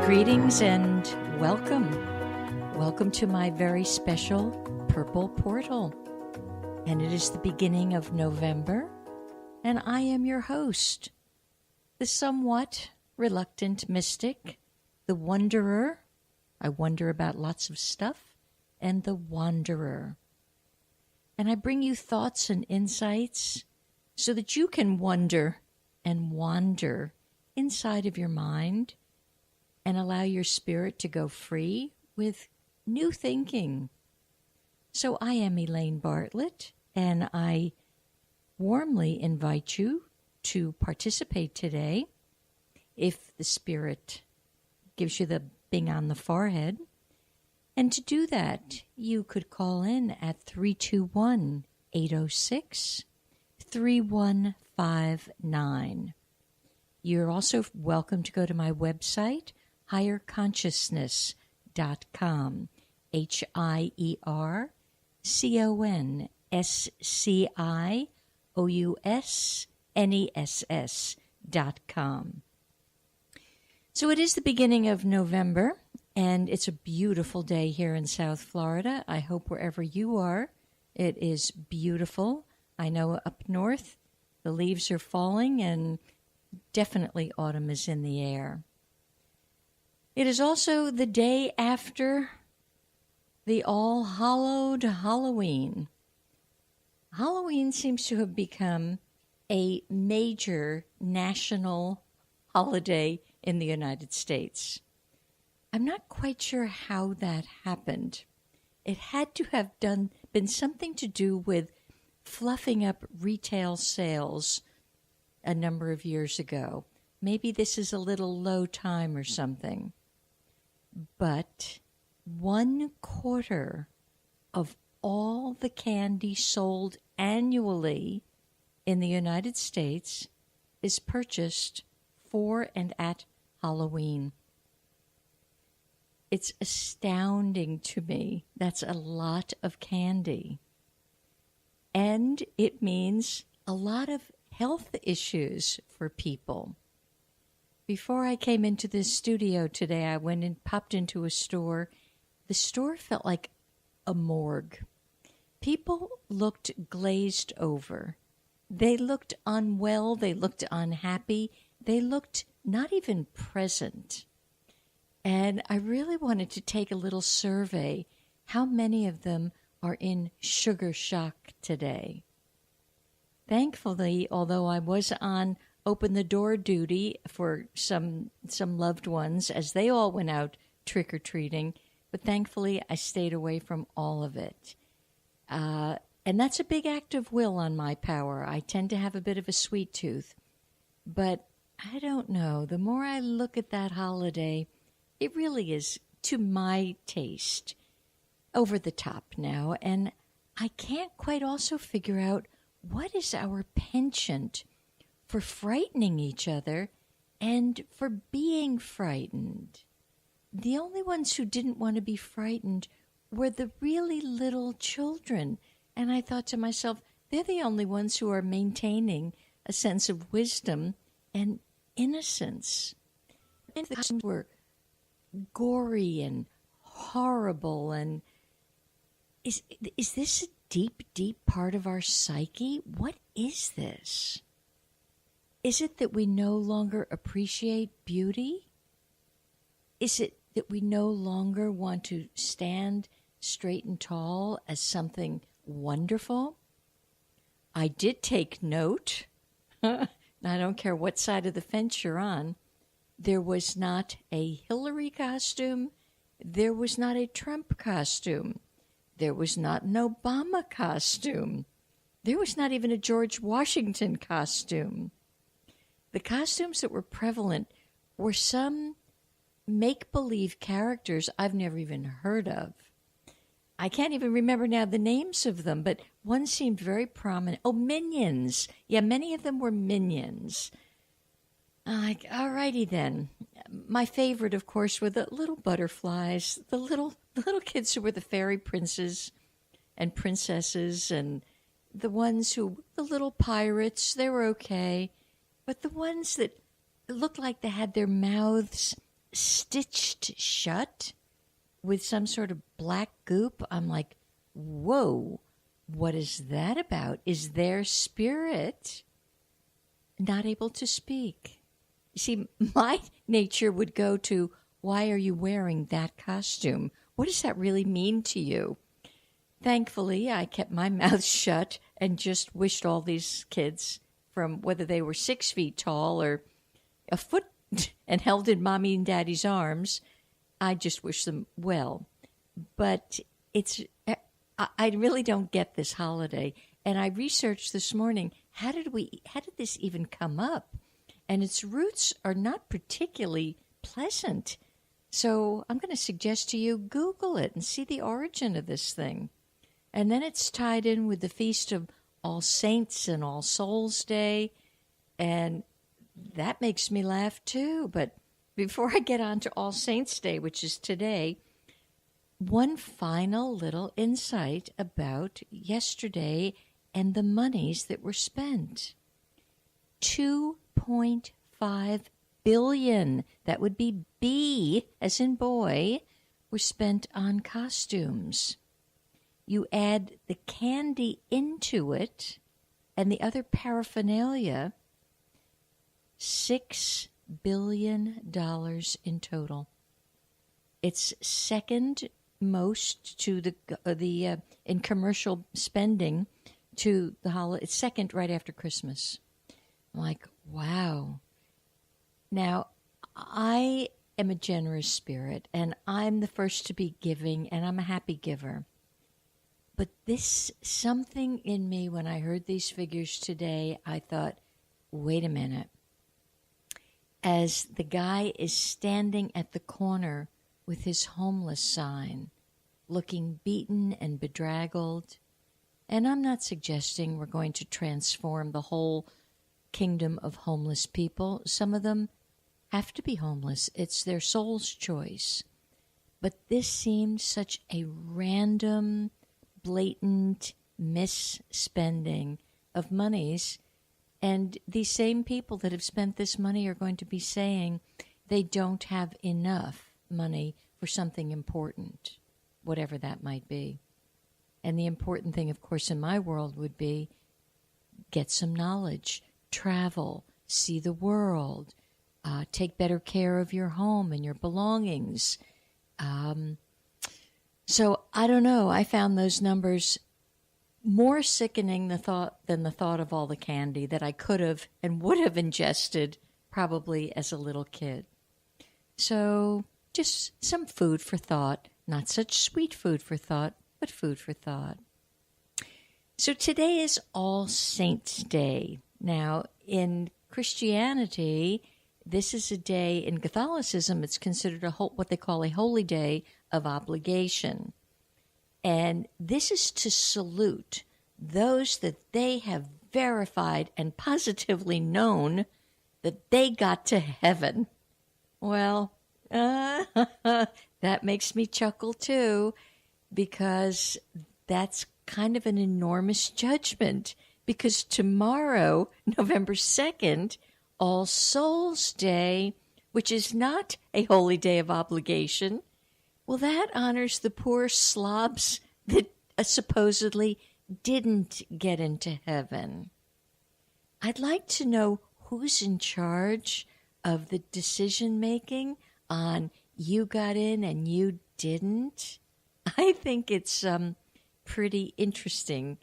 Greetings and welcome. Welcome to my very special Purple Portal. And it is the beginning of November, and I am your host, the somewhat reluctant mystic, the wanderer. I wonder about lots of stuff, and the wanderer. And I bring you thoughts and insights so that you can wonder and wander inside of your mind and allow your spirit to go free with new thinking. So I am Elaine Bartlett, and I warmly invite you to participate today if the spirit gives you the bing on the forehead. And to do that, you could call in at 321-806-3159. You're also welcome to go to my website, higherconsciousness.com, HIERCONCIOUSNESS.com. So it is the beginning of November, and it's a beautiful day here in South Florida. I hope wherever you are, it is beautiful. I know up north, the leaves are falling, and definitely autumn is in the air. It is also the day after the All-Hallowed Halloween. Halloween seems to have become a major national holiday in the United States. I'm not quite sure how that happened. It had to have been something to do with fluffing up retail sales a number of years ago. Maybe this is a little low time or something. But 1/4 of all the candy sold annually in the United States is purchased for and at Halloween. It's astounding to me. That's a lot of candy. And it means a lot of health issues for people. Before I came into this studio today, I went and popped into a store. The store felt like a morgue. People looked glazed over. They looked unwell. They looked unhappy. They looked not even present. And I really wanted to take a little survey. How many of them are in sugar shock today? Thankfully, although I was on open the door duty for some loved ones as they all went out trick-or-treating, but thankfully I stayed away from all of it. And that's a big act of will on my power. I tend to have a bit of a sweet tooth. But I don't know. The more I look at that holiday, it really is, to my taste, over the top now. And I can't quite also figure out what is our penchant for frightening each other and for being frightened. The only ones who didn't want to be frightened were the really little children. And I thought to myself, they're the only ones who are maintaining a sense of wisdom and innocence. And the costumes were gory and horrible. And is this a deep, deep part of our psyche? What is this? Is it that we no longer appreciate beauty? Is it that we no longer want to stand straight and tall as something wonderful? I did take note. I don't care what side of the fence you're on. There was not a Hillary costume. There was not a Trump costume. There was not an Obama costume. There was not even a George Washington costume. The costumes that were prevalent were some make-believe characters I've never even heard of. I can't even remember now the names of them, but one seemed very prominent. Oh, Minions. Yeah, many of them were Minions. Like, all righty then. My favorite, of course, were the little butterflies, the little kids who were the fairy princes and princesses, and the little pirates, they were okay. But the ones that looked like they had their mouths stitched shut with some sort of black goop. I'm like, whoa, what is that about? Is their spirit not able to speak? See, my nature would go to, why are you wearing that costume? What does that really mean to you? Thankfully, I kept my mouth shut and just wished all these kids, from whether they were 6 feet tall or a foot and held in mommy and daddy's arms, I just wish them well. But I really don't get this holiday. And I researched this morning, how did this even come up? And its roots are not particularly pleasant. So I'm going to suggest to you, Google it and see the origin of this thing. And then it's tied in with the Feast of All Saints and All Souls Day. And that makes me laugh too. But before I get on to All Saints Day, which is today, one final little insight about yesterday and the monies that were spent. $2.5 billion, that would be B as in boy, were spent on costumes. You add the candy into it and the other paraphernalia, $6 billion in total. It's second most to the in commercial spending to the holiday. It's second right after Christmas. I'm like, wow. Now, I am a generous spirit, and I'm the first to be giving, and I'm a happy giver. But something in me, when I heard these figures today, I thought, wait a minute. As the guy is standing at the corner with his homeless sign, looking beaten and bedraggled, and I'm not suggesting we're going to transform the whole kingdom of homeless people. Some of them have to be homeless. It's their soul's choice. But this seemed such a random, blatant misspending of monies. And these same people that have spent this money are going to be saying they don't have enough money for something important, whatever that might be. And the important thing, of course, in my world would be get some knowledge, travel, see the world, take better care of your home and your belongings. So I don't know. I found those numbers more sickening than the thought of all the candy that I could have and would have ingested probably as a little kid. So just some food for thought, not such sweet food for thought, but food for thought. So today is All Saints Day. Now, in Christianity, this is a day, in Catholicism, it's considered what they call a holy day of obligation. And this is to salute those that they have verified and positively known that they got to heaven. Well, that makes me chuckle too, because that's kind of an enormous judgment. Because tomorrow, November 2nd, All Souls Day, which is not a holy day of obligation, well, that honors the poor slobs that supposedly didn't get into heaven. I'd like to know who's in charge of the decision-making on you got in and you didn't. I think it's pretty interesting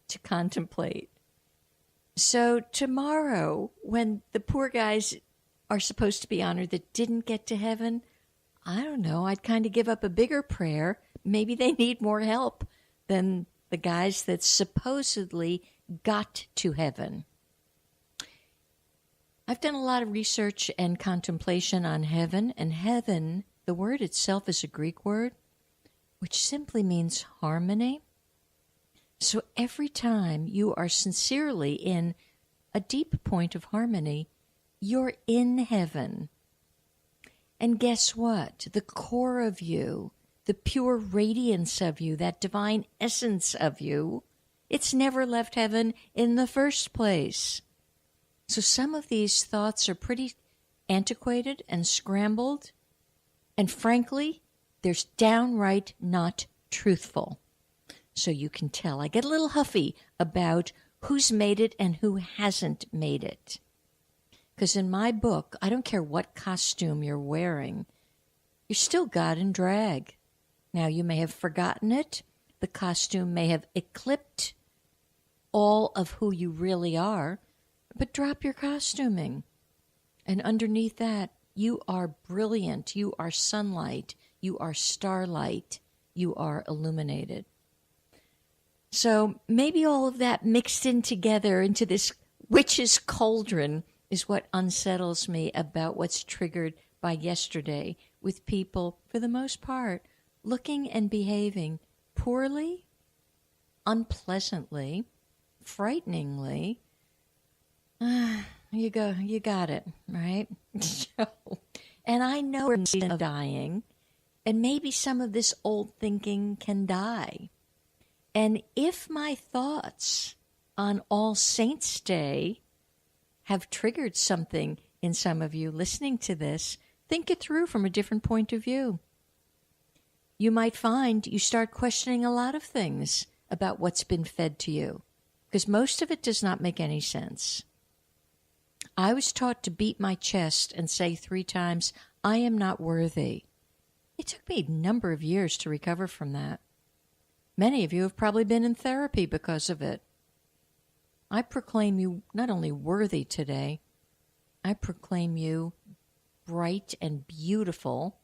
to contemplate. So tomorrow, when the poor guys are supposed to be honored that didn't get to heaven, I don't know, I'd kind of give up a bigger prayer. Maybe they need more help than the guys that supposedly got to heaven. I've done a lot of research and contemplation on heaven, and heaven, the word itself is a Greek word, which simply means harmony. So every time you are sincerely in a deep point of harmony, you're in heaven. And guess what? The core of you, the pure radiance of you, that divine essence of you, it's never left heaven in the first place. So some of these thoughts are pretty antiquated and scrambled, And frankly, there's downright not truthful. So you can tell. I get a little huffy about who's made it and who hasn't made it. Because in my book, I don't care what costume you're wearing, you're still God in drag. Now, you may have forgotten it. The costume may have eclipsed all of who you really are, but drop your costuming. And underneath that, you are brilliant. You are sunlight. You are starlight. You are illuminated. So maybe all of that mixed in together into this witch's cauldron is what unsettles me about what's triggered by yesterday, with people, for the most part, looking and behaving poorly, unpleasantly, frighteningly. You got it, right? And I know we're of dying, and maybe some of this old thinking can die. And if my thoughts on All Saints' Day have triggered something in some of you listening to this, think it through from a different point of view. You might find you start questioning a lot of things about what's been fed to you, because most of it does not make any sense. I was taught to beat my chest and say 3 times, I am not worthy. It took me a number of years to recover from that. Many of you have probably been in therapy because of it. I proclaim you not only worthy today, I proclaim you bright and beautiful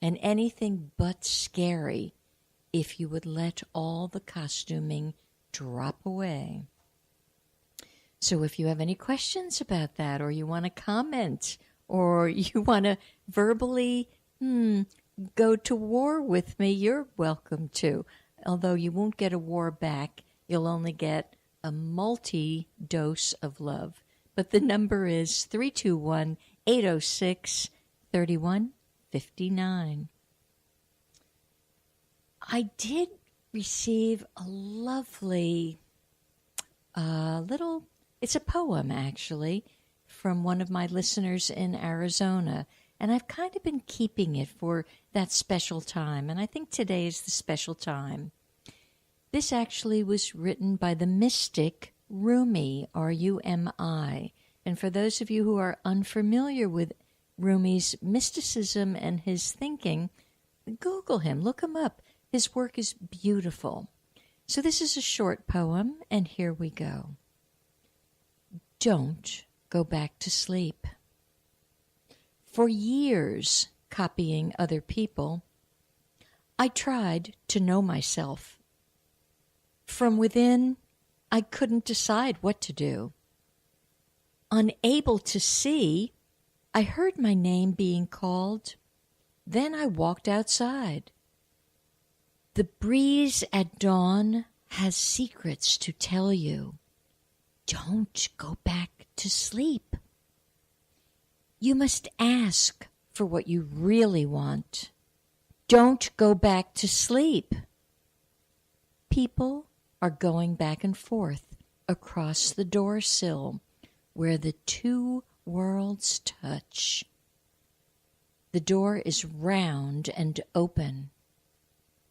and anything but scary if you would let all the costuming drop away. So if you have any questions about that, or you want to comment, or you want to verbally go to war with me, you're welcome to. Although you won't get a war back, you'll only get a multi-dose of love. But the number is 321-806-3159. I did receive a lovely it's a poem, actually, from one of my listeners in Arizona. And I've kind of been keeping it for that special time. And I think today is the special time. This actually was written by the mystic Rumi, R-U-M-I. And for those of you who are unfamiliar with Rumi's mysticism and his thinking, Google him, look him up. His work is beautiful. So this is a short poem, and here we go. Don't go back to sleep. For years, copying other people, I tried to know myself. From within, I couldn't decide what to do. Unable to see, I heard my name being called. Then I walked outside. The breeze at dawn has secrets to tell you. Don't go back to sleep. You must ask for what you really want. Don't go back to sleep. People are going back and forth across the door sill where the two worlds touch. The door is round and open.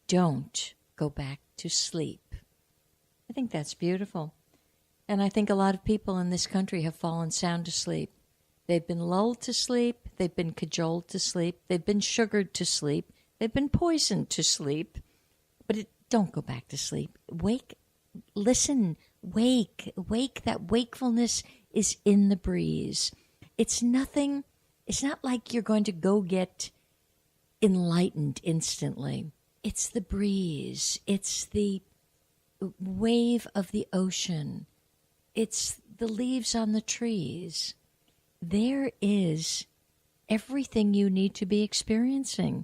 Don't go back to sleep. I think that's beautiful. And I think a lot of people in this country have fallen sound asleep. They've been lulled to sleep. They've been cajoled to sleep. They've been sugared to sleep. They've been poisoned to sleep. But don't go back to sleep. Wake, listen, wake. That wakefulness is in the breeze. It's nothing, it's not like you're going to go get enlightened instantly. It's the breeze. It's the wave of the ocean. It's the leaves on the trees. There is everything you need to be experiencing.